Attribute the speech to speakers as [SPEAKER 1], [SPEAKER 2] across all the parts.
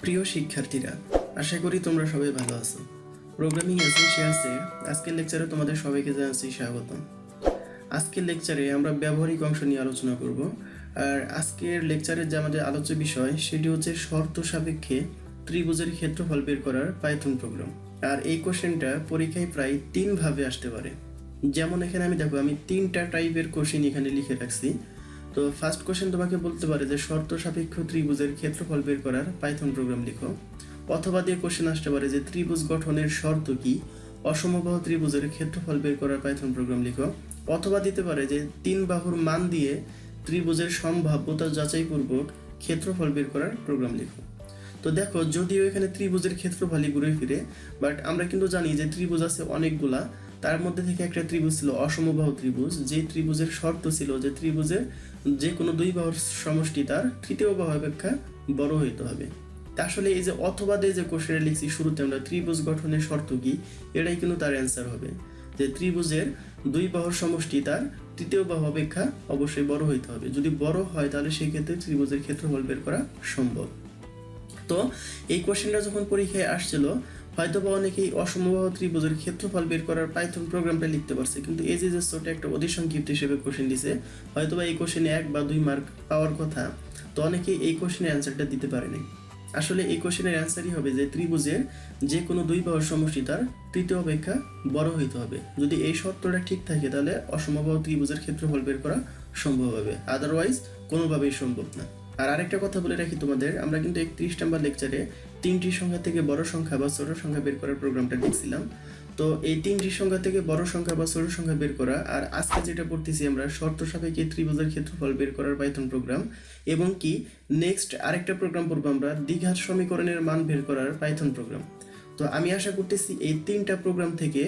[SPEAKER 1] প্রিয় শিক্ষার্থীরা, আশা করি তোমরা সবাই ভালো আছো। প্রোগ্রামিং এসেনশিয়ালসের আজকের লেকচারে তোমাদের সবাইকে জানাচ্ছি স্বাগতম। আজকের লেকচারে আমরা ব্যবহারিক অংশ নিয়ে আলোচনা করব। আর আজকের লেকচারের যে আমাদের আলোচ্য বিষয় সেটি হচ্ছে শর্ত সাপেক্ষে ত্রিভুজের ক্ষেত্রফল বের করার পাইথন প্রোগ্রাম। আর এই কোশ্চেনটা পরীক্ষায় প্রায় 3 ভাবে আসতে পারে। যেমন এখানে আমি 3টা টাইপের কোশ্চেন এখানে লিখে রাখছি। তো ফার্স্ট কোশ্চেন তোমাকে বলতে পারে যে শর্ত সাপেক্ষ ত্রিভুজের ক্ষেত্রফল বের করার পাইথন প্রোগ্রাম লিখো। অথবা দিয়ে কোশ্চেন আসতে পারে যে ত্রিভুজ গঠনের শর্ত কি, অসমবাহু ত্রিভুজের ক্ষেত্রফল বের করার পাইথন প্রোগ্রাম লিখো। অথবা দিতে পারে যে 3 বাহুর মান দিয়ে ত্রিভুজের সম্ভাব্যতা যাচাইপূর্বক ক্ষেত্রফল বের করার প্রোগ্রাম লিখো। তো দেখো, যদিও এখানে ত্রিভুজের ক্ষেত্রফলই ঘুরে ফিরে, বাট আমরা কিন্তু জানি যে ত্রিভুজ আছে অনেকগুলা। তার মধ্যে থেকে একটা ত্রিভুজ ছিল অসমবাহু ত্রিভুজ, যে ত্রিভুজের শর্ত ছিল যে ত্রিভুজের যে কোনো দুই বাহুর সমষ্টি তার তৃতীয় বাহু অপেক্ষা বড় হইতে হবে। আসলে এই যে অথবা দিয়ে যে কোশ্চেনে লিখছি শুরুতে আমরা ত্রিভুজ গঠনের শর্ত কি, এটাই কিন্তু তার অ্যান্সার হবে যে ত্রিভুজের দুই বাহুর সমষ্টি তার তৃতীয় বাহু অপেক্ষা অবশ্যই বড় হইতে হবে। যদি বড় হয় তাহলে সেই ক্ষেত্রে ত্রিভুজের ক্ষেত্রফল বের করা সম্ভব। তো এই কোশ্চেনটা যখন পরীক্ষায় আসছিল, হয়তো বা অনেকেই অসমবাহু ত্রিভুজের ক্ষেত্রফল বের করার পাইথন প্রোগ্রামটা লিখতে পারছে, কিন্তু এই যে ছোট একটা অতি সংক্ষিপ্ত হিসেবে কোশ্চেন দিছে, হয়তো বা এই কোশ্চেনে 1 বা 2 মার্ক পাওয়ার কথা, তো অনেকেই এই কোশ্চেনের অ্যান্সারটা দিতে পারেনি। আসলে এই কোশ্চেনের অ্যান্সারই হবে যে ত্রিভুজের যে কোনো দুই বাহুর সমষ্টি তার তৃতীয় অপেক্ষা বড় হইতে হবে। যদি এই শর্তটা ঠিক থাকে তাহলে অসমবাহু ত্রিভুজের ক্ষেত্রফল বের করা সম্ভব হবে, আদারওয়াইজ কোনোভাবেই সম্ভব না। আর আরেকটা কথা বলে রাখি তোমাদের, আমরা কিন্তু 31 নম্বর লেকচারে 3টি সংখ্যা থেকে বড় সংখ্যা বা ছোট সংখ্যা বের করার প্রোগ্রামটা দেখছিলাম। তো এই 3টি সংখ্যা থেকে বড় সংখ্যা বা ছোট সংখ্যা বের করা, আর আজকে যেটা পড়তেছি আমরা শর্ত সাপেক্ষে ত্রিভুজের ক্ষেত্রফল বের করার পাইথন প্রোগ্রাম, এবং কি নেক্সট আরেকটা প্রোগ্রাম পড়বো আমরা দ্বিঘাত সমীকরণের মান বের করার পাইথন প্রোগ্রাম। তো আমি আশা করতেছি এই 3টা প্রোগ্রাম থেকে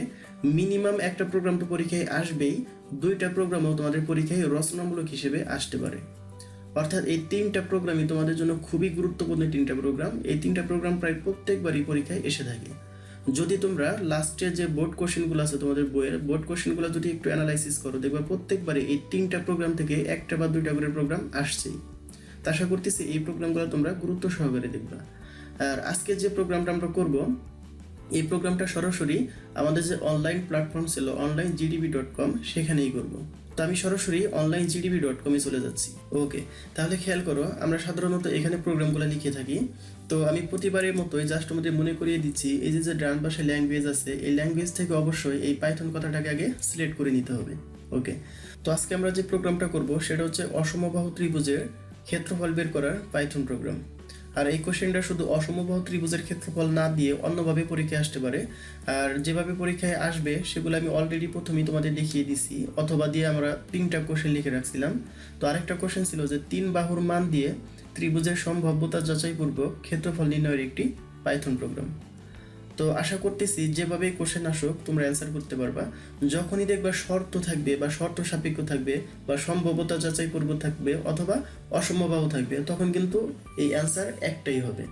[SPEAKER 1] মিনিমাম একটা প্রোগ্রাম তো পরীক্ষায় আসবেই, 2টা প্রোগ্রামও তোমাদের পরীক্ষায় রচনামূলক হিসেবে আসতে পারে। অর্থাৎ এই 3টা প্রোগ্রামই তোমাদের জন্য খুবই গুরুত্বপূর্ণ 3টা প্রোগ্রাম। এই 3টা প্রোগ্রাম প্রায় প্রত্যেকবারই পরীক্ষায় এসে থাকে। যদি তোমরা লাস্টে যে বোর্ড কোশ্চেনগুলো আছে তোমাদের বইয়ের বোর্ড কোশ্চেনগুলো যদি একটু অ্যানালাইসিস করো, দেখবে প্রত্যেকবারই এই 3টা প্রোগ্রাম থেকে একটা বা 2টা করে প্রোগ্রাম আসছেই। তা আশা করতেছি এই প্রোগ্রামগুলো তোমরা গুরুত্ব সহকারে দেখবা। আর আজকে যে প্রোগ্রামটা আমরা করব, এই প্রোগ্রামটা সরাসরি আমাদের যে অনলাইন প্ল্যাটফর্ম ছিল onlinegdb.com সেখানেই করব। তো আমি সরাসরি onlinegdb.com চলে যাচ্ছি। ওকে, তাহলে খেয়াল করো, আমরা সাধারণত এখানে প্রোগ্রামগুলো লিখে থাকি। তো আমি প্রতিবারের মতোই জাস্ট আমাদের মনে করিয়ে দিচ্ছি, এই যে ডান পাশে ল্যাঙ্গুয়েজ আছে, এই ল্যাঙ্গুয়েজ থেকে অবশ্যই এই পাইথন কথাটাকে আগে সিলেক্ট করে নিতে হবে। ওকে, তো আজকে আমরা যে প্রোগ্রামটা করব সেটা হচ্ছে অসমবাহু ত্রিভুজের ক্ষেত্রফল বের করার পাইথন প্রোগ্রাম। আর এই কোশ্চেনটা শুধু অসমবাহু ত্রিভুজের ক্ষেত্রফল না দিয়ে অন্যভাবে পরীক্ষায় আসতে পারে। আর যেভাবে পরীক্ষায় আসবে সেগুলো আমি অলরেডি প্রথমেই তোমাদের দেখিয়ে দিছি, অথবা দিয়ে আমরা 3টা কোশ্চেন লিখে রাখছিলাম। তো আরেকটা কোশ্চেন ছিল যে 3 বাহুর মান দিয়ে ত্রিভুজের সম্ভাব্যতা যাচাইপূর্বক ক্ষেত্রফল নির্ণয়ের একটি পাইথন প্রোগ্রাম। তো আশা করতেছি যেভাবে কোশ্চেন আসুক তোমরা অ্যান্সার করতে পারবা। যখনই দেখবা শর্ত থাকবে বা শর্ত সাপেক্ষ থাকবে বা সম্ভাব্যতা যাচাইপূর্বক থাকবে অথবা অসমবাহু থাকবে, তখন কিন্তু এই অ্যান্সার একটাই হবে।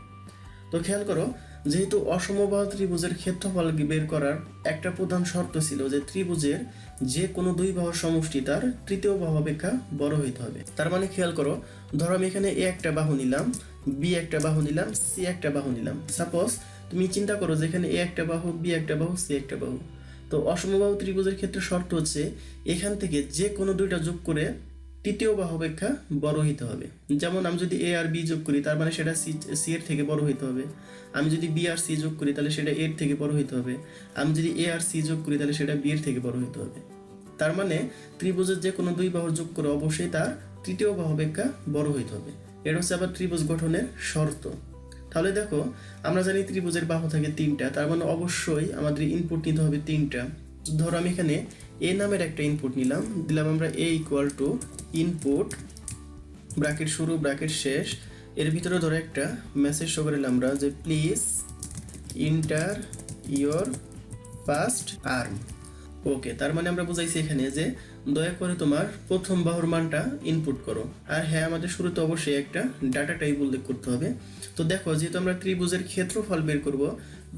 [SPEAKER 1] তো খেয়াল করো, যেহেতু অসমবাহু ত্রিভুজের ক্ষেত্রফল বের করার একটা প্রধান শর্ত ছিল যে ত্রিভুজের যে কোনো দুই বাহুর সমষ্টি তার তৃতীয় বাহু অপেক্ষা বড় হইতে হবে। তার মানে খেয়াল করো, ধরো আমি এখানে এ একটা বাহু নিলাম, বি একটা বাহু নিলাম, সি একটা বাহু নিলাম। সাপোজ তুমি চিন্তা করো যেখানে এ একটা বাহু, বি একটা বাহু, সি একটা বাহু। তো অসমবাহু ত্রিভুজের ক্ষেত্রে শর্ত হচ্ছে এখান থেকে যে কোনো দুইটা যোগ করে তৃতীয় বাহু অপেক্ষা বড় হইতে হবে। যেমন আমি যদি এ আর বি যোগ করি তার মানে সেটা সি এর থেকে বড় হইতে হবে। আমি যদি বি আর সি যোগ করি তাহলে সেটা এর থেকে বড় হইতে হবে। আমি যদি এ আর সি যোগ করি তাহলে সেটা বি এর থেকে বড় হইতে হবে। তার মানে ত্রিভুজের যে কোনো দুই বাহুর যোগ করে অবশ্যই তার তৃতীয় বাহু অপেক্ষা বড় হইতে হবে। এটা হচ্ছে আবার ত্রিভুজ গঠনের শর্ত। তাহলে দেখো, আমরা জানি ত্রিভুজের বাহু থাকে 3টা, তার মানে অবশ্যই আমাদের ইনপুট নিতে হবে 3টা। ধরো আমি এখানে এ নামের একটা ইনপুট নিলাম, দিলাম আমরা এ ইকুয়াল টু ইনপুট ব্র্যাকেট শুরু ব্র্যাকেট শেষ, এর ভিতরে ধরো একটা মেসেজ শো করলাম আমরা যে please enter your first arm. Okay, তার মানে আমরা বুঝাইছি এখানে যে দয়া করে তোমার প্রথম বাহুর মানটা ইনপুট করো। আর হ্যাঁ, আমাদের শুরুতে অবশ্যই একটা ডাটা টাইপ উল্লেখ করতে হবে। তো দেখো, যেহেতু আমরা ত্রিভুজের ক্ষেত্রফল বের করব,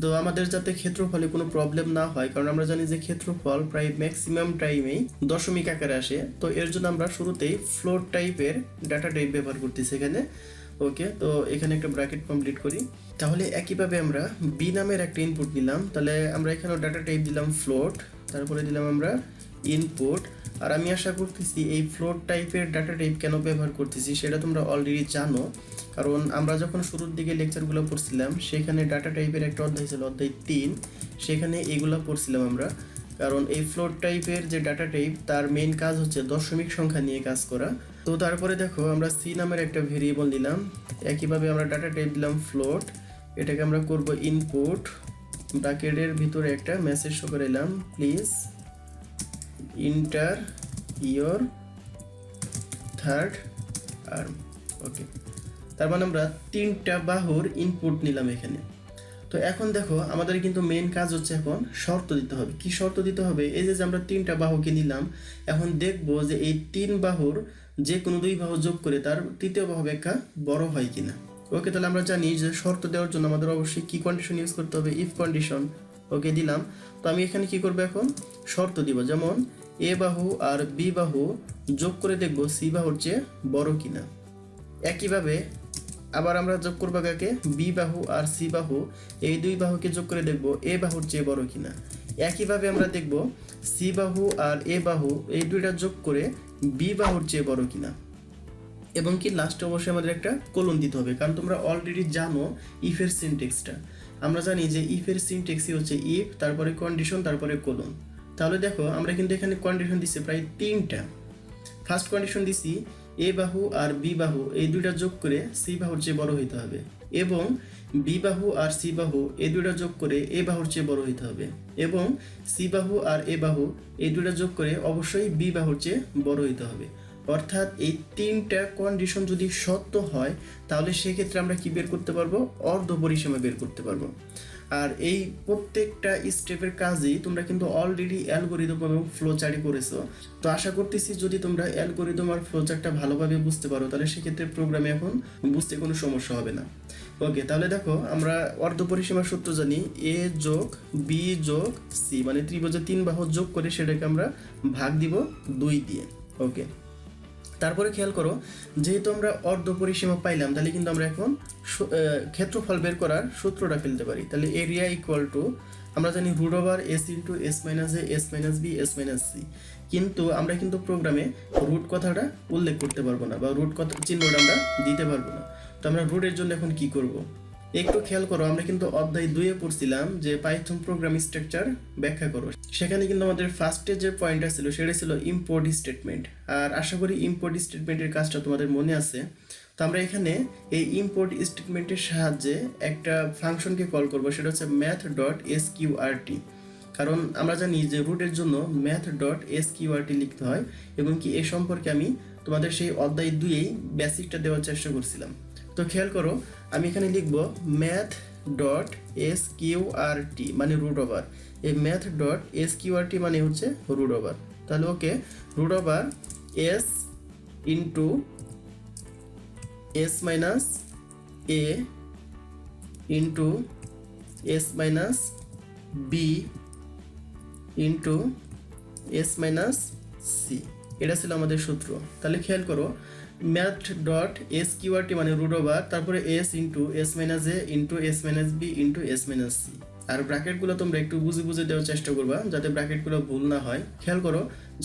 [SPEAKER 1] তো আমাদের যাতে ক্ষেত্রফলে কোনো প্রবলেম না হয়, কারণ আমরা জানি যে ক্ষেত্রফল প্রায় ম্যাক্সিমাম টাইমেই দশমিক আকারে আসে। তো এর জন্য আমরা শুরুতেই ফ্লোট টাইপের ডাটা টাইপ ব্যবহার করতেছি এখানে। ওকে, তো এখানে একটা ব্র্যাকেট কমপ্লিট করি। তাহলে একইভাবে আমরা বি নামের একটা ইনপুট নিলাম, তাহলে আমরা এখানেও ডাটা টাইপ দিলাম ফ্লোট, তারপরে দিলাম আমরা ইনপুট। আর আমি আশা করতেছি এই ফ্লোট টাইপের ডাটা টাইপ কেন ব্যবহার করতেছি সেটা তোমরা অলরেডি জানো, কারণ আমরা যখন শুরুর দিকে লেকচারগুলো পড়ছিলাম সেখানে ডাটা টাইপের একটা অধ্যায় ছিল, অধ্যায় 3, সেখানে এগুলো পড়ছিলাম আমরা। কারণ এই ফ্লোট টাইপের যে ডাটা টাইপ তার মেইন কাজ হচ্ছে দশমিক সংখ্যা নিয়ে কাজ করা। তো তারপরে দেখো আমরা সি নামের একটা ভেরিয়েবল নিলাম, একইভাবে আমরা ডাটা টাইপ দিলাম ফ্লোট, এটাকে আমরা করব ইনপুট, ব্র্যাকেটের ভিতরে একটা মেসেজ শো করাইলাম, please enter your third arm. Okay, তার মানে আমরা 3টা বাহুর ইনপুট নিলাম এখানে। তো এখন দেখো আমাদের কিন্তু মেইন কাজ হচ্ছে এখন শর্ত দিতে হবে। কি শর্ত দিতে হবে? এই যে আমরা 3টা বাহুকে নিলাম, এখন দেখবো যে এই 3 বাহুর যে কোনো 2 বাহু যোগ করে তার তৃতীয় বাহু অপেক্ষা বড় হয় কিনা। ওকে, তাহলে আমরা জানি যে শর্ত দেওয়ার জন্য আমাদের অবশ্যই কি কন্ডিশন ইউজ করতে হবে, ইফ কন্ডিশন। ওকে, দিলাম। তো আমি এখানে কি করবো, এখন শর্ত দিব, যেমন এ বাহু আর বি বাহু যোগ করে দেখবো সি বাহুর চেয়ে বড় কিনা। একইভাবে আবার আমরা যোগ করবো কাকে, বি বাহু আর সি বাহু, এই 2 বাহুকে যোগ করে দেখব এ বাহুর চেয়ে বড় কিনা। একইভাবে আমরা দেখব সি বাহু আর এ বাহু এই 2টা যোগ করে বি বাহুর চেয়ে বড় কিনা। এবং কি লাস্টে অবশ্যই আমাদের একটা কোলন দিতে হবে, কারণ তোমরা অলরেডি জানো ইফের সিনটেক্সটা। আমরা জানি যে ইফের সিনটেক্সই হচ্ছে ইফ, তারপরে কন্ডিশন, তারপরে কোলন। তাহলে দেখো আমরা কিন্তু এখানে কন্ডিশন দিচ্ছি প্রায় 3টা। ফার্স্ট কন্ডিশন দিছি এ বাহু আর বি বাহু এই 2টা যোগ করে সি বাহুর চেয়ে বড় হইতে হবে, এবং বি বাহু আর সি বাহু এই 2টা যোগ করে এ বাহুর চেয়ে বড় হইতে হবে, এবং সি বাহু আর এ বাহু এই 2টা যোগ করে অবশ্যই বি বাহুর চেয়ে বড় হইতে হবে। অর্থাৎ এই 3টা কন্ডিশন যদি সত্য হয় তাহলে সেক্ষেত্রে আমরা কি বের করতে পারবো, অর্ধ পরিসীমা বের করতে পারবো। আর এই প্রত্যেকটা স্টেপের কাজই তোমরা কিন্তু অলরেডি অ্যালগোরিদম এবং ফ্লোচার্টে করেছো। তো আশা করতেছি যদি তোমরা অ্যালগোরিদম আর ফ্লোচার্টটা ভালোভাবে বুঝতে পারো তাহলে সেক্ষেত্রে প্রোগ্রামে এখন বুঝতে কোনো সমস্যা হবে না। ওকে, তাহলে দেখো আমরা অর্ধ পরিসীমার সূত্র জানি, এ যোগ বি যোগ সি, মানে ত্রিভুজের 3 বাহু যোগ করে সেটাকে আমরা ভাগ দিব 2 দিয়ে। ওকে, তারপরে খেয়াল করো, যেহেতু আমরা অর্ধ পরিসীমা পাইলাম তাহলে কিন্তু আমরা এখন ক্ষেত্রফল বের করার সূত্রটা ফেলতে পারি। তাহলে এরিয়া ইকুয়াল টু আমরা জানি root over S into S minus A S minus B S minus C, কিন্তু আমরা কিন্তু প্রোগ্রামে রুট কথাটা উল্লেখ করতে পারবো না, বা রুট কথা চিহ্নটা আমরা দিতে পারবো না। তো আমরা রুটের জন্য এখন কি করব, একটু খেয়াল করো, আমরা কিন্তু অধ্যায় 2-এ পড়ছিলাম যে পাইথন প্রোগ্রাম স্ট্রাকচার ব্যাখ্যা করো। সেখানে কিন্তু আমাদের ফার্স্টে যে পয়েন্টটা ছিল সেটা ছিল ইম্পোর্ট স্টেটমেন্ট। আর আশা করি ইম্পোর্ট স্টেটমেন্টের কাজটা তোমাদের মনে আছে। তো আমরা এখানে এই ইম্পোর্ট স্টেটমেন্টের সাহায্যে একটা ফাংশনকে কল করব, সেটা হচ্ছে ম্যাথ ডট এসকিউআরটি। কারণ আমরা জানি যে রুটের জন্য ম্যাথ ডট এসকিউআরটি লিখতে হয়, এবং কি এ সম্পর্কে আমি তোমাদের সেই অধ্যায় 2-এই বেসিকটা দেওয়ার চেষ্টা করছিলাম। তো খেয়াল করো, আমি এখানে লিখব ম্যাথ ডট এসকিউআরটি মানে রুট ওভার। এই ম্যাথ ডট এসকিউআরটি মানে হচ্ছে রুট ওভার। তাহলে okay, root over S into S minus A into S minus B into S minus C, এটা ছিল আমাদের সূত্র। তাহলে খেয়াল করো, ম্যাথ ডট এস কিউআরটি মানে রুট ওভার, তারপরে S into S minus A into S minus B into S minus C. আর ব্র্যাকেটগুলো তোমরা একটু বুঝে বুঝে দেওয়ার চেষ্টা করবা যাতে ব্র্যাকেটগুলো ভুল না হয়। খেয়াল করো,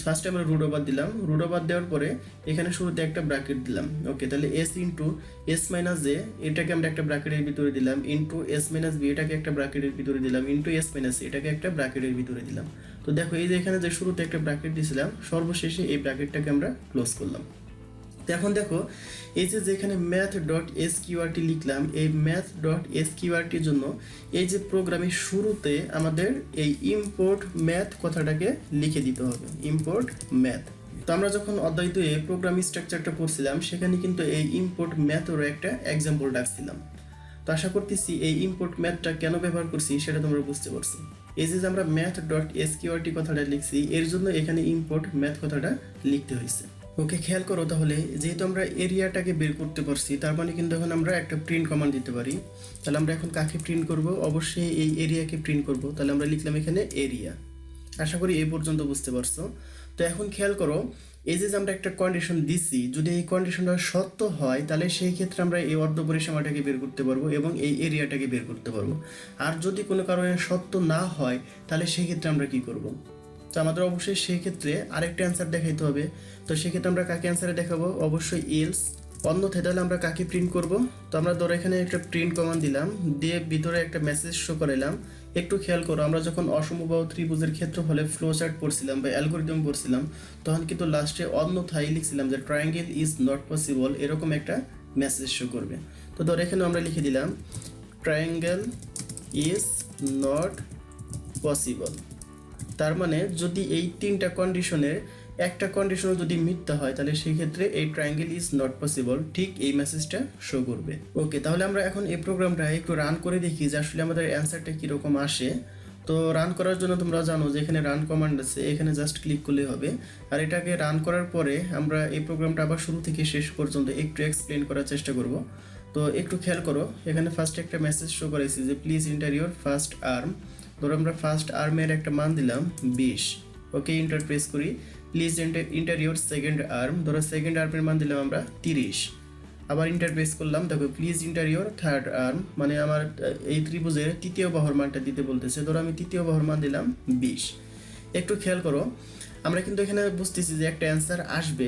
[SPEAKER 1] ফার্স্টে আমরা রুট ওভার দিলাম, রুট ওভার দেওয়ার পরে এখানে শুরুতে একটা ব্র্যাকেট দিলাম। ওকে, তাহলে এস ইন্টু এস মাইনাস এ এটাকে আমরা একটা ব্র্যাকেটের ভিতরে দিলাম, ইন্টু এস মাইনাস বি এটাকে একটা ব্র্যাকেটের ভিতরে দিলাম, ইন্টু এস মাইনাস এটাকে একটা ব্র্যাকেটের ভিতরে দিলাম। তো দেখো, এই যে এখানে যে শুরুতে একটা ব্র্যাকেট দিয়েছিলাম, সর্বশেষে এই ব্র্যাকেটটাকে আমরা ক্লোজ করলাম। তো এখন দেখো, এই যে যেখানে ম্যাথ ডট এসকিউআরটি লিখলাম, এই ম্যাথ ডট এসকিউআরটির জন্য এই যে প্রোগ্রামের শুরুতে আমাদের এই ইম্পোর্ট ম্যাথ কথাটাকে লিখে দিতে হবে, ইম্পোর্ট ম্যাথ। তো আমরা যখন অধ্যায় 2-এ প্রোগ্রাম স্ট্রাকচারটা পড়ছিলাম সেখানে কিন্তু এই ইম্পোর্ট ম্যাথেরও একটা এক্সাম্পল ডাকছিলাম। তো আশা করতেছি এই ইম্পোর্ট ম্যাথটা কেন ব্যবহার করছি সেটা তোমরা বুঝতে পারছো। এই যে আমরা ম্যাথ ডট এসকিউআরটি কথাটা লিখছি, এর জন্য এখানে ইম্পোর্ট ম্যাথ কথাটা লিখতে হয়েছে। ওকে, খেয়াল করো, তাহলে যেহেতু আমরা এরিয়াটাকে বের করতে পারছি তার মানে কিন্তু এখন আমরা একটা প্রিন্ট কমান্ড দিতে পারি। তাহলে আমরা এখন কাকে প্রিন্ট করব, অবশ্যই এই এরিয়াকে প্রিন্ট করব। তাহলে আমরা লিখলাম এখানে এরিয়া। আশা করি এই পর্যন্ত বুঝতে পারছো। তো এখন খেয়াল করো, এই যে আমরা একটা কন্ডিশন দিছি, যদি এই কন্ডিশনটা সত্য হয় তাহলে সেই ক্ষেত্রে আমরা এই অর্ধপরিসীমাটাকে বের করতে পারবো এবং এই এরিয়াটাকে বের করতে পারবো। আর যদি কোনো কারণে সত্য না হয় তাহলে সেই ক্ষেত্রে আমরা কি করব? তো আমাদের অবশ্যই সেই ক্ষেত্রে আরেকটা অ্যান্সার দেখাইতে হবে। তো সেক্ষেত্রে আমরা কাকে অ্যান্সারে দেখাবো? অবশ্যই এলস। অন্যথায় তাহলে আমরা কাকে প্রিন্ট করব? তো আমরা ধরো এখানে একটা প্রিন্ট কমান্ড দিলাম, দিয়ে ভিতরে একটা মেসেজ শো করাইলাম। একটু খেয়াল করো, আমরা যখন অসমবাহু ত্রিভুজের ক্ষেত্রফলে ফ্লো চার্ট পড়ছিলাম বা অ্যালগোরিদম পড়ছিলাম, তখন কিন্তু লাস্টে অন্যথায় লিখছিলাম যে ট্রায়াঙ্গেল ইজ নট পসিবল, এরকম একটা মেসেজ শো করবে। তো ধরো এখানে আমরা লিখে দিলাম ট্রায়াঙ্গেল ইজ নট পসিবল। তার মানে যদি এই তিনটা কন্ডিশনের একটা কন্ডিশনও যদি মিথ্যা হয় তাহলে সেই ক্ষেত্রে এই ট্রায়াঙ্গেল ইজ নট পসিবল, ঠিক এই মেসেজটা শো করবে। ওকে, তাহলে আমরা এখন এই প্রোগ্রামটা একটু রান করে দেখি যে আসলে আমাদের অ্যান্সারটা কীরকম আসে। তো রান করার জন্য তোমরা জানো যে এখানে রান কমান্ড আছে, এখানে জাস্ট ক্লিক করলেই হবে। আর এটাকে রান করার পরে আমরা এই প্রোগ্রামটা আবার শুরু থেকে শেষ পর্যন্ত একটু এক্সপ্লেন করার চেষ্টা করব। তো একটু খেয়াল করো, এখানে ফার্স্ট একটা মেসেজ শো করেছি যে please enter your first arm. ধরো আমরা ফার্স্ট আর্মের একটা মান দিলাম 20। ওকে, ইন্টার প্রেস করি। Please enter your second arm. ধরো সেকেন্ড আর্মের মান দিলাম আমরা 30। আবার ইন্টার প্রেস করলাম, দেখো please enter your third arm, মানে আমার এই ত্রিভুজের তৃতীয় বাহুর মানটা দিতে বলতেছে। ধরো আমি তৃতীয় বাহুর মান দিলাম 20। একটু খেয়াল করো, আমরা কিন্তু এখানে বুঝতেছি যে একটা অ্যান্সার আসবে,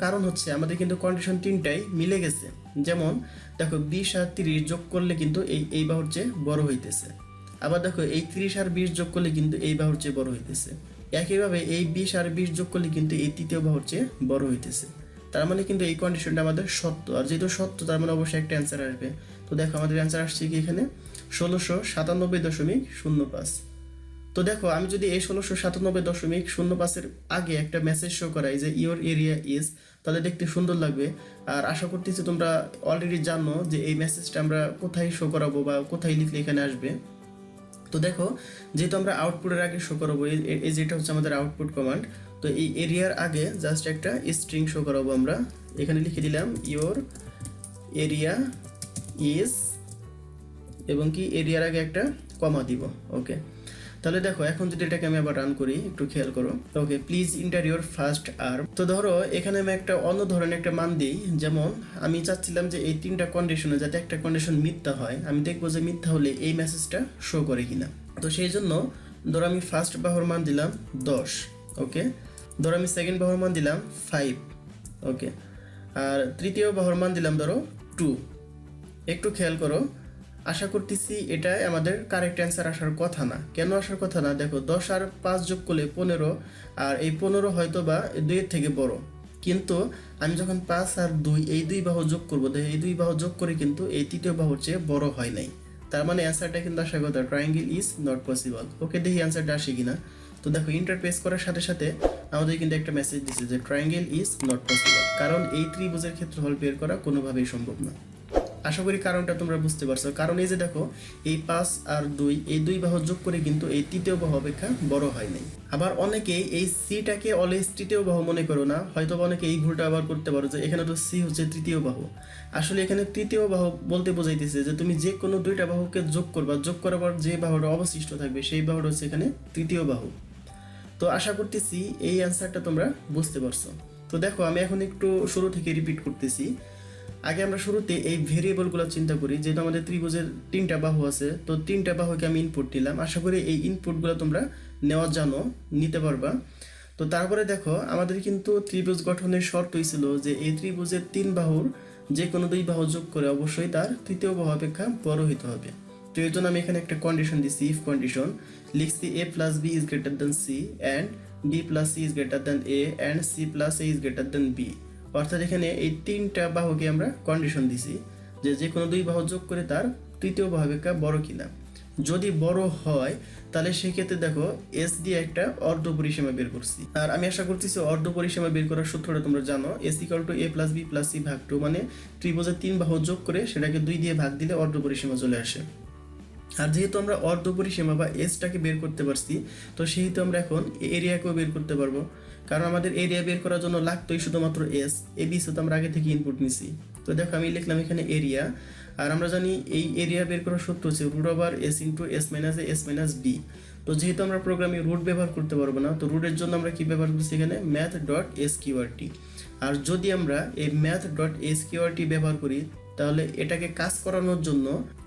[SPEAKER 1] কারণ হচ্ছে আমাদের কিন্তু কন্ডিশন তিনটাই মিলে গেছে। যেমন দেখো 20 আর 30 যোগ করলে কিন্তু এই বাহুর চেয়ে বড় হইতেছে। আবার দেখো এই 30 আর 20 যোগ করলে কিন্তু এই বাহুর চেয়ে বড় হইতেছে। একইভাবে এই 20 আর 20 যোগ করলে কিন্তু এই তৃতীয় বাহুর চেয়ে বড় হইতেছে। তার মানে কিন্তু এই কন্ডিশনটা আমাদের সত্য, আর যেহেতু সত্য তার মানে অবশ্যই একটা অ্যান্সার আসবে। তো দেখো আমাদের অ্যান্সার আসছে কি এখানে 1697.05। তো দেখো আমি যদি এই 1697.05 আগে একটা মেসেজ শো করাই যে ইওর এরিয়া ইজ, তাহলে দেখতে সুন্দর লাগবে। আর আশা করতেছি তোমরা অলরেডি জানো যে এই মেসেজটা আমরা কোথায় শো করাবো বা কোথায় লিখলে এখানে আসবে। তো দেখো যেহেতু আমরা আউটপুটের আগে শো করাবো, এই যেটা হচ্ছে আমাদের আউটপুট কমান্ড, তো এই এরিয়ার আগে জাস্ট একটা স্ট্রিং শো করাবো আমরা। এখানে লিখে দিলাম ইওর এরিয়া ইজ, এবং কি এরিয়ার আগে একটা কমা দিব। ওকে, তাহলে দেখো এখন যদি এটাকে আমি আবার রান করি, একটু খেয়াল করো। Okay, please enter your first arm. তো ধরো এখানে আমি একটা অন্য ধরনের একটা মান দিই, যেমন আমি চাচ্ছিলাম যে এই তিনটা কন্ডিশনে যাতে একটা কন্ডিশন মিথ্যা হয়, আমি দেখবো যে মিথ্যা হলে এই মেসেজটা শো করে কিনা। তো সেই জন্য ধরো আমি ফার্স্ট বাহুর মান দিলাম 10। ওকে, ধরো আমি সেকেন্ড বাহুর মান দিলাম 5। ওকে, আর তৃতীয় বাহুর মান দিলাম ধরো 2। একটু খেয়াল করো, আশা করতেছি এটাই আমাদের কারেক্ট অ্যান্সার আসার কথা না। কেন আসার কথা না? দেখো 10 আর 5 যোগ করলে 15, আর এই 15 হয়তো বা 2-এর থেকে বড়, কিন্তু আমি যখন 5 আর 2 এই দুই বাহু যোগ করবো, দেখো এই দুই বাহু যোগ করে কিন্তু এই তৃতীয় বাহুর চেয়ে বড় হয় নাই। তার মানে অ্যান্সারটা কিন্তু আসার কথা ট্রায়াঙ্গেল ইজ নট পসিবল। ওকে, দেখি অ্যান্সারটা আসে কিনা। তো দেখো ইন্টারপ্রেস করার সাথে সাথে আমাদের কিন্তু একটা মেসেজ দিচ্ছে যে ট্রায়াঙ্গেল ইজ নট পসিবল, কারণ এই ত্রিভুজের ক্ষেত্রফল বের করা কোনোভাবেই সম্ভব না। আশা করি কারণটা তোমরা বুঝতে পারছো। কারণ এই যে দেখো এই 5 আর 2 এই দুই বাহু যোগ করে কিন্তু এই তৃতীয় বাহু অপেক্ষা বড় হয় নাই। আবার অনেকেই এই সিটাকে অলওয়েজ তৃতীয় বাহু মনে করো না, হয়তো অনেকে এই ভুলটা আবার করতে পারো যে এখানে তো সি হচ্ছে তৃতীয় বাহু। আসলে এখানে তৃতীয় বাহু বলতে বোঝাইতেছে যে তুমি যে কোনো দুইটা বাহুকে যোগ করবা, যোগ করার পর যে বাহুটা অবশিষ্ট থাকবে সেই বাহুটা হচ্ছে এখানে তৃতীয় বাহু। তো আশা করতেছি এই অ্যান্সারটা তোমরা বুঝতে পারছো। তো দেখো আমি এখন একটু শুরু থেকে রিপিট করতেছি। আগে আমরা শুরুতে এই ভেরিয়েবলগুলো চিন্তা করি, যেহেতু আমাদের ত্রিভুজের 3টা বাহু আছে, তো 3টা বাহুকে আমি ইনপুট নিলাম। আশা করি এই ইনপুটগুলো তোমরা নেওয়া জানো, নিতে পারবা। তো তারপরে দেখো আমাদের কিন্তু ত্রিভুজ গঠনের শর্তই ছিল যে এই ত্রিভুজের 3 বাহুর যে কোনো 2 বাহু যোগ করে অবশ্যই তার তৃতীয় বাহু অপেক্ষা বড় হইতে হবে। তো এর জন্য আমি এখানে একটা কন্ডিশন দিচ্ছি, ইফ কন্ডিশন লিখছি a plus B is greater than C and B plus C is greater than A and C plus A is greater than B. অর্থাৎ এখানে এই 3টা বাহুকে আমরা কন্ডিশন দিছি যে কোনো 2 বাহু যোগ করে তার তৃতীয় বাহু অপেক্ষা বড় কিনা। যদি বড় হয় তাহলে সেক্ষেত্রে দেখো এস দিয়ে একটা অর্ধ পরিসীমা বের করছি। আর আমি আশা করতেছি অর্ধ পরিসীমা বের করার সূত্রটা তোমরা জানো, S equal to A plus B plus C ভাগ 2, মানে ত্রিভুজের 3 বাহু যোগ করে সেটাকে 2 দিয়ে ভাগ দিলে অর্ধ পরিসীমা চলে আসে। আর যেহেতু আমরা অর্ধ পরিসীমা বা এসটাকে বের করতে পারছি, তো সেহেতু আমরা এখন এরিয়াকেও বের করতে পারবো। কারণ আমাদের এরিয়া বের করার জন্য লাগতোই শুধুমাত্র এস, এ বি তো আমরা আগে থেকে ইনপুট নিছি। তো দেখো আমি লিখলাম এখানে এরিয়া, আর আমরা জানি এই এরিয়া বের করার সূত্র হচ্ছে root over S into S minus A S minus B. তো যেহেতু আমরা প্রোগ্রামে রুট ব্যবহার করতে পারবো না, তো রুটের জন্য আমরা কি ব্যবহার করছি এখানে ম্যাথ ডট এসকিউআরটি। আর যদি আমরা এই ম্যাথ ডট এসকিউআরটি ব্যবহার করি তাহলে এটাকে কাজ করানোর জন্য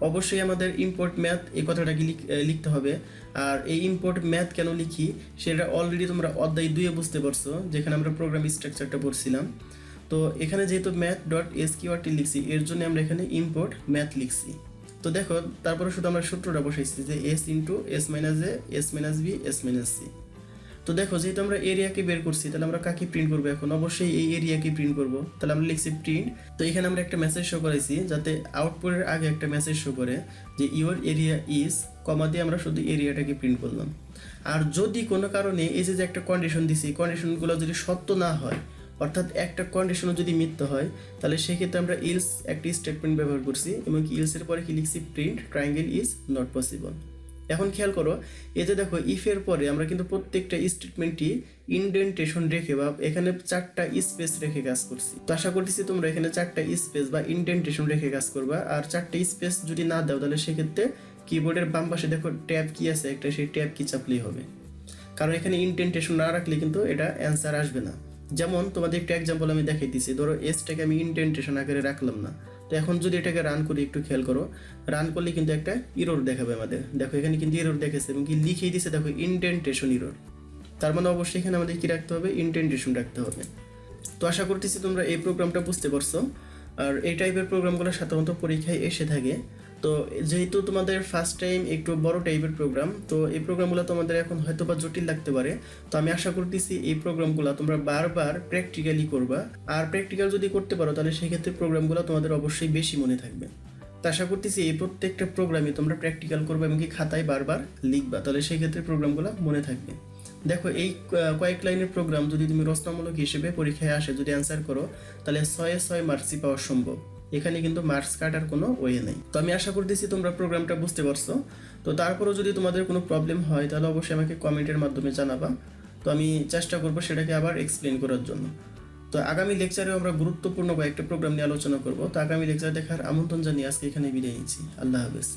[SPEAKER 1] অবশ্যই আমাদের ইম্পোর্ট ম্যাথ এই কথাটাকে লিখতে হবে। আর এই ইম্পোর্ট ম্যাথ কেন লিখি সেটা অলরেডি তোমরা অধ্যায় 2-এ বুঝতে পারছো, যেখানে আমরা প্রোগ্রাম স্ট্রাকচারটা পড়ছিলাম। তো এখানে যেহেতু ম্যাথ ডট এসকিউআরটি লিখছি, এর জন্য আমরা এখানে ইম্পোর্ট ম্যাথ লিখছি। তো দেখো তারপরে শুধু আমরা সূত্রটা বসাইছি যে S into S minus A S minus B S minus C. তো দেখো যেহেতু আমরা এরিয়াকে বের করছি, তাহলে আমরা কাকে প্রিন্ট করবো এখন? অবশ্যই এই এরিয়াকে প্রিন্ট করবো। তাহলে আমরা লিখছি প্রিন্ট। তো এখানে আমরা একটা মেসেজ শো করাইছি যাতে আউটপুটের আগে একটা মেসেজ শো করে যে ইউর এরিয়া ইজ, কমা দিয়ে আমরা শুধু এরিয়াটাকে প্রিন্ট করলাম। আর যদি কোনো কারণে এই যে একটা কন্ডিশন দিছি, কন্ডিশনগুলো যদি সত্য না হয়, অর্থাৎ একটা কন্ডিশনও যদি মিথ্যা হয়, তাহলে সেক্ষেত্রে আমরা ইলস একটি স্টেটমেন্ট ব্যবহার করছি এবং ইলসের পরে কি লিখছি print triangle is not possible. এখন খেয়াল করো, এই যে দেখো ইফের পরে আমরা কিন্তু প্রত্যেকটা স্টেটমেন্টই ইনডেন্টেশন রেখে বা এখানে 4টা স্পেস রেখে কাজ করছি। তো আশা করতেছি তোমরা এখানে 4টা স্পেস বা ইনডেন্টেশন রেখে কাজ করবা। আর 4টা স্পেস যদি না দাও তাহলে সেক্ষেত্রে কিবোর্ডের বাম পাশে দেখো ট্যাব কি আছে একটা, সেই ট্যাব কি চাপলেই হবে, কারণ এখানে ইনডেন্টেশন না রাখলে কিন্তু এটা অ্যান্সার আসবে না। যেমন তোমাদের একটা এক্সাম্পল আমি দেখাই দিচ্ছি, ধরো এসটাকে আমি ইনডেন্টেশন আকারে রাখলাম না। তো এখন যদি এটাকে রান করি, একটু খেয়াল করো, রান করলে কিন্তু একটা ইরর দেখাবে আমাদের। দেখো এখানে কিন্তু ইরর দেখেছে এবং কি লিখেই দিছে দেখো ইনডেন্টেশন ইরর। তার মানে অবশ্যই এখানে আমাদের কি রাখতে হবে? ইনডেন্টেশন রাখতে হবে। তো আশা করতেছি তোমরা এই প্রোগ্রামটা বুঝতে পারছো। আর এই টাইপের প্রোগ্রামগুলো সাধারণত পরীক্ষায় এসে থাকে। তো যেহেতু তোমাদের ফার্স্ট টাইম একটু বড় টাইপের প্রোগ্রাম, তো এই প্রোগ্রামগুলো তোমাদের এখন হয়তো বা জটিল লাগতে পারে। তো আমি আশা করতেছি এই প্রোগ্রামগুলো তোমরা বারবার প্র্যাকটিক্যালি করবা। আর প্র্যাকটিক্যাল যদি করতে পারো তাহলে সেক্ষেত্রে প্রোগ্রামগুলো তোমাদের অবশ্যই বেশি মনে থাকবে। তো আশা করতেছি এই প্রত্যেকটা প্রোগ্রামে তোমরা প্র্যাকটিক্যাল করবে এবং কি খাতায় বারবার লিখবা, তাহলে সেই ক্ষেত্রে প্রোগ্রামগুলো মনে থাকবে। দেখো এই কয়েক লাইনের প্রোগ্রাম যদি তুমি রচনামূলক হিসেবে পরীক্ষায় আসে যদি অ্যান্সার করো, তাহলে 6-6 মার্কসই পাওয়া সম্ভব। এখানে কিন্তু মার্কস কাটার কোনো ওয়ে নেই। তো আমি আশা করতেছি তোমরা প্রোগ্রামটা বুঝতে পারছো। তো তারপরেও যদি তোমাদের কোনো প্রবলেম হয় তাহলে অবশ্যই আমাকে কমেন্টের মাধ্যমে জানাবা। তো আমি চেষ্টা করবো সেটাকে আবার এক্সপ্লেন করার জন্য। তো আগামী লেকচারেও আমরা গুরুত্বপূর্ণ কয়েকটা প্রোগ্রাম নিয়ে আলোচনা করব। তো আগামী লেকচার দেখার আমন্ত্রণ জানিয়ে আজকে এখানে বিদায় নিচ্ছি। আল্লাহ হাফেজ।